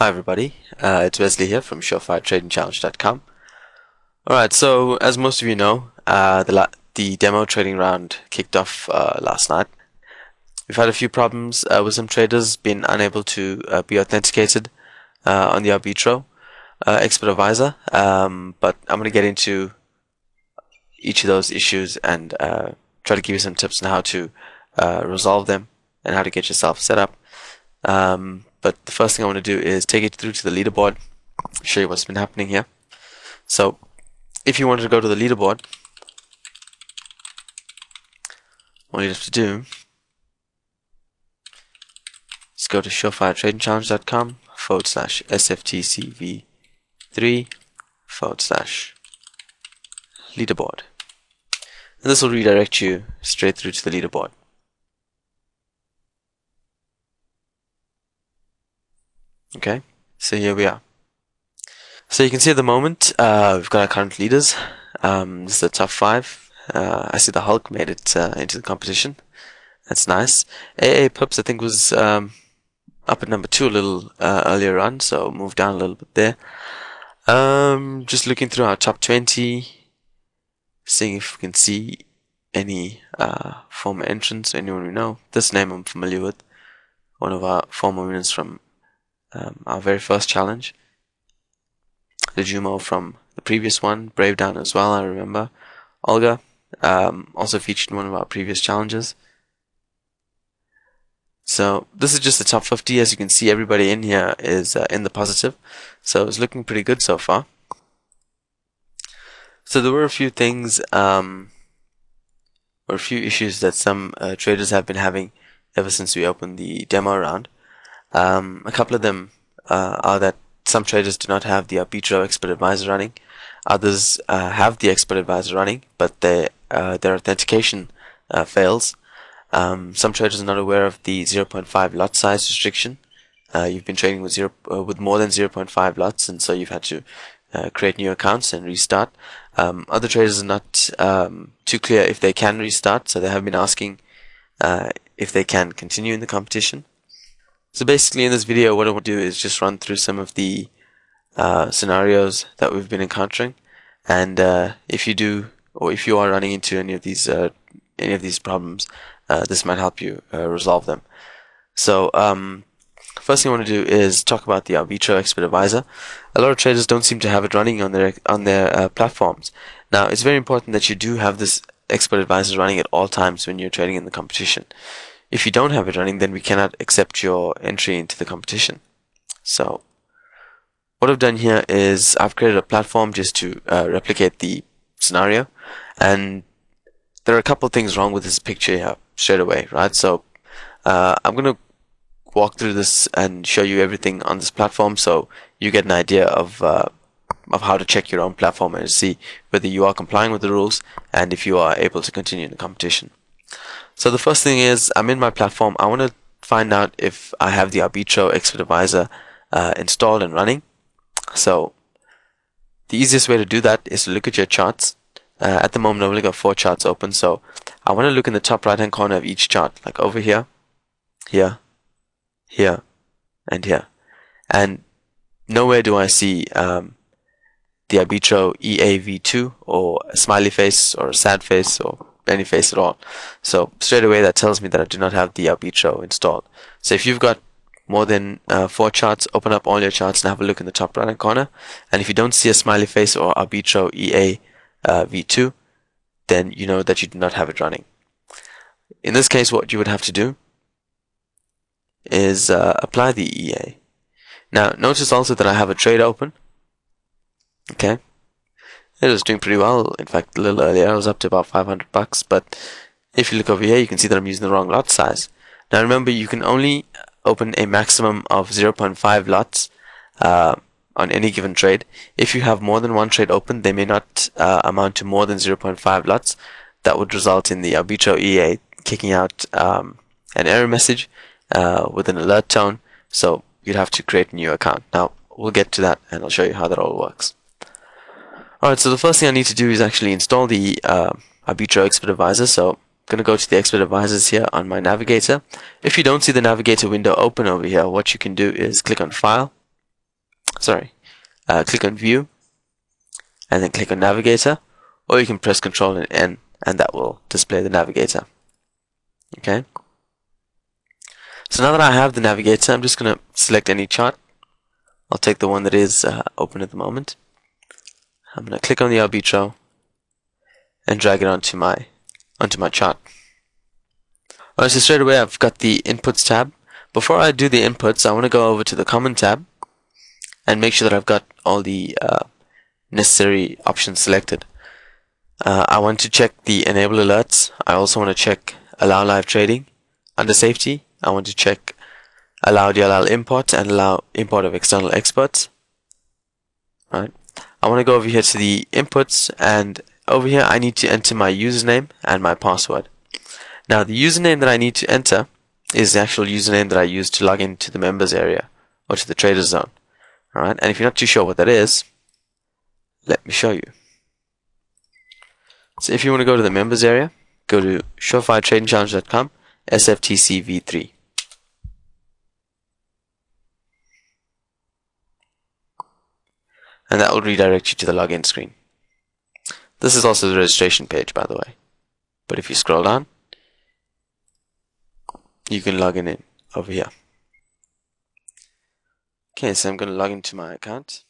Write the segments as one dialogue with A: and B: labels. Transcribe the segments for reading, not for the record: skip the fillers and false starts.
A: Hi everybody, it's Wesley here from SureFireTradingChallenge.com. Alright, so as most of you know, the demo trading round kicked off last night. We've had a few problems with some traders being unable to be authenticated on the Arbitro Expert Advisor, but I'm going to get into each of those issues and try to give you some tips on how to resolve them and how to get yourself set up. But the first thing I want to do is take it through to the leaderboard, show you what's been happening here. So if you wanted to go to the leaderboard, all you have to do is go to SureFireTradingChallenge.com/SFTCV3/leaderboard. And this will redirect you straight through to the leaderboard. Okay, so here we are. So you can see at the moment we've got our current leaders. This is the top 5. I see the Hulk made it into the competition. That's nice. AA Pips I think was up at number 2 a little earlier on, so moved down a little bit there. Just looking through our top 20, seeing if we can see any former entrants, anyone we know. This name I'm familiar with, one of our former winners from our very first challenge. The Jumo from the previous one, Brave Down as well, I remember. Olga, also featured in one of our previous challenges. So this is just the top 50. As you can see, everybody in here is in the positive, so it's looking pretty good so far. So there were a few things, or a few issues that some traders have been having ever since we opened the demo round. A couple of them are that some traders do not have the Arbitro Expert Advisor running. Others have the Expert Advisor running, but their authentication fails. Some traders are not aware of the 0.5 lot size restriction. You've been trading with more than 0.5 lots, and so you've had to create new accounts and restart. Other traders are not too clear if they can restart, so they have been asking if they can continue in the competition. So basically in this video what I want to do is just run through some of the scenarios that we've been encountering, and if you do, or if you are running into any of these problems, this might help you resolve them. So first thing I want to do is talk about the Arbitro Expert Advisor. A lot of traders don't seem to have it running on their platforms. Now it's very important that you do have this Expert Advisor running at all times when you're trading in the competition. If you don't have it running, then we cannot accept your entry into the competition. So what I've done here is I've created a platform just to replicate the scenario, and there are a couple of things wrong with this picture here straight away, right? So I'm going to walk through this and show you everything on this platform so you get an idea of how to check your own platform and see whether you are complying with the rules and if you are able to continue in the competition. So the first thing is, I'm in my platform. I want to find out if I have the Arbitro Expert Advisor installed and running. So the easiest way to do that is to look at your charts. At the moment I've only got 4 charts open, so I want to look in the top right hand corner of each chart, like over here, here, here, and here. And nowhere do I see the Arbitro EAV2 or a smiley face or a sad face or any face at all. So straight away that tells me that I do not have the Arbitro installed. So if you've got more than 4 charts, open up all your charts and have a look in the top right hand corner, and if you don't see a smiley face or Arbitro EAV2, then you know that you do not have it running. In this case, what you would have to do is apply the EA. Now notice also that I have a trade open. Okay, it was doing pretty well. In fact, a little earlier I was up to about $500, but if you look over here you can see that I'm using the wrong lot size. Now remember, you can only open a maximum of 0.5 lots on any given trade. If you have more than one trade open, they may not amount to more than 0.5 lots. That would result in the Arbitro EA kicking out an error message with an alert tone, so you'd have to create a new account. Now we'll get to that and I'll show you how that all works. Alright, so the first thing I need to do is actually install the Arbitro Expert Advisor. So I'm going to go to the Expert Advisors here on my navigator. If you don't see the navigator window open over here, what you can do is click on File, click on View, and then click on Navigator, or you can press Control and N, and that will display the navigator. Okay. So now that I have the navigator, I'm just going to select any chart. I'll take the one that is open at the moment. I'm going to click on the Arbitro and drag it onto my chart. Alright, so straight away I've got the Inputs tab. Before I do the inputs, I want to go over to the Common tab and make sure that I've got all the necessary options selected. I want to check the Enable Alerts. I also want to check Allow Live Trading. Under Safety, I want to check Allow DLL Import and Allow Import of External Experts. Right. I want to go over here to the Inputs, and over here I need to enter my username and my password. Now the username that I need to enter is the actual username that I use to log into the members area or to the traders zone. Alright, and if you're not too sure what that is, let me show you. So if you want to go to the members area, go to SurefireTradingChallenge.com SFTCV3. And that will redirect you to the login screen. This is also the registration page, by the way. But if you scroll down, you can log in over here. Okay, so I'm going to log into my account.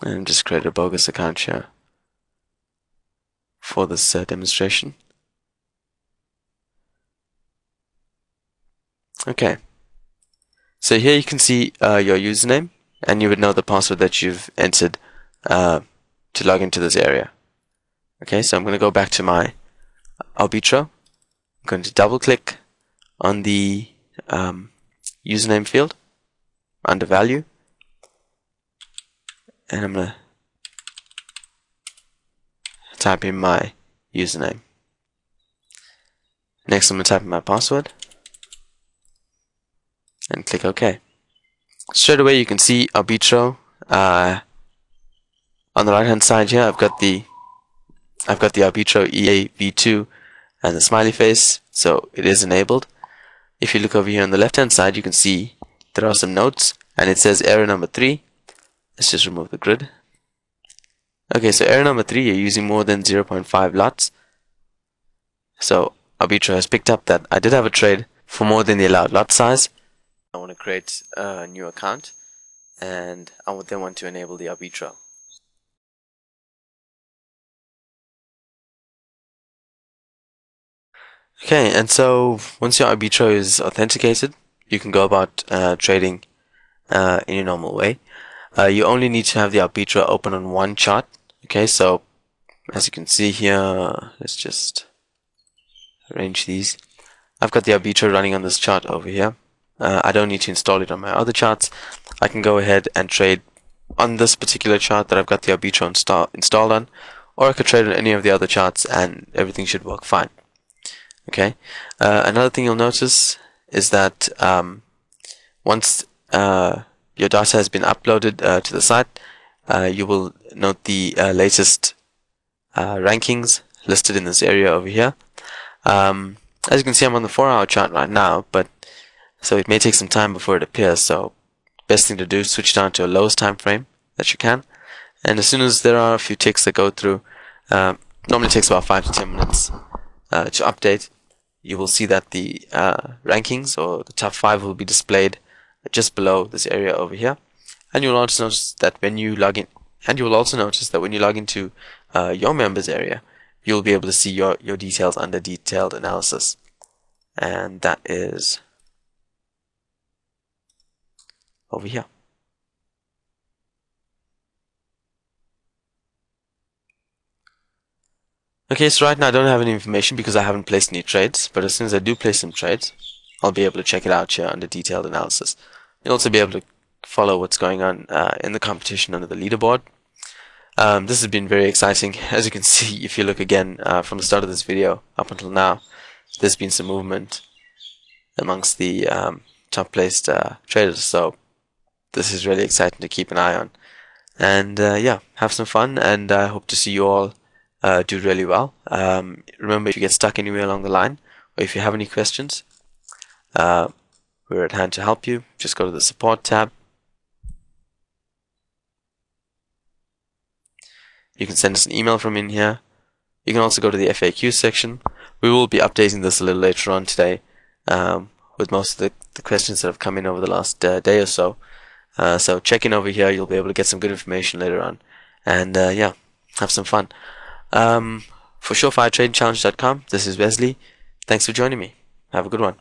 A: And just create a bogus account here for this demonstration. Okay, so here you can see your username, and you would know the password that you've entered to log into this area. Okay, so I'm going to go back to my Arbitro. I'm going to double click on the username field under value, and I'm going to type in my username. Next, I'm going to type in my password and click OK. Straight away you can see Arbitro. On the right hand side here I've got the Arbitro EA V2 and the smiley face, so it is enabled. If you look over here on the left hand side, you can see there are some notes and it says error number 3. Let's just remove the grid. Okay, so error number 3, you're using more than 0.5 lots. So Arbitro has picked up that I did have a trade for more than the allowed lot size. I want to create a new account, and I would then want to enable the Arbitro. Okay, and so once your Arbitro is authenticated, you can go about trading in your normal way. You only need to have the Arbitro open on one chart. Okay, so as you can see here, let's just arrange these. I've got the Arbitro running on this chart over here. I don't need to install it on my other charts. I can go ahead and trade on this particular chart that I've got the Arbitro installed on, or I could trade on any of the other charts and everything should work fine. Okay. Another thing you'll notice is that once your data has been uploaded to the site, you will note the latest rankings listed in this area over here. As you can see, I'm on the 4-hour chart right now, but so it may take some time before it appears. So best thing to do is switch down to a lowest time frame that you can, and as soon as there are a few ticks that go through, normally takes about 5 to 10 minutes to update. You will see that the rankings or the top 5 will be displayed just below this area over here, and you'll also notice that when you log in, and you will also notice that when you log into your members area, you'll be able to see your details under detailed analysis, and that is over here. Okay, so right now I don't have any information because I haven't placed any trades, but as soon as I do place some trades, I'll be able to check it out here under detailed analysis. You'll also be able to follow what's going on in the competition under the leaderboard. This has been very exciting. As you can see, if you look again from the start of this video up until now, there's been some movement amongst the top placed traders, so this is really exciting to keep an eye on. And yeah, have some fun, and I hope to see you all do really well. Remember, if you get stuck anywhere along the line, or if you have any questions, we're at hand to help you. Just go to the support tab. You can send us an email from in here. You can also go to the FAQ section. We will be updating this a little later on today, with most of the questions that have come in over the last day or so. So check in over here. You'll be able to get some good information later on. And yeah, have some fun. For SureFireTradingChallenge.com, this is Wesley. Thanks for joining me. Have a good one.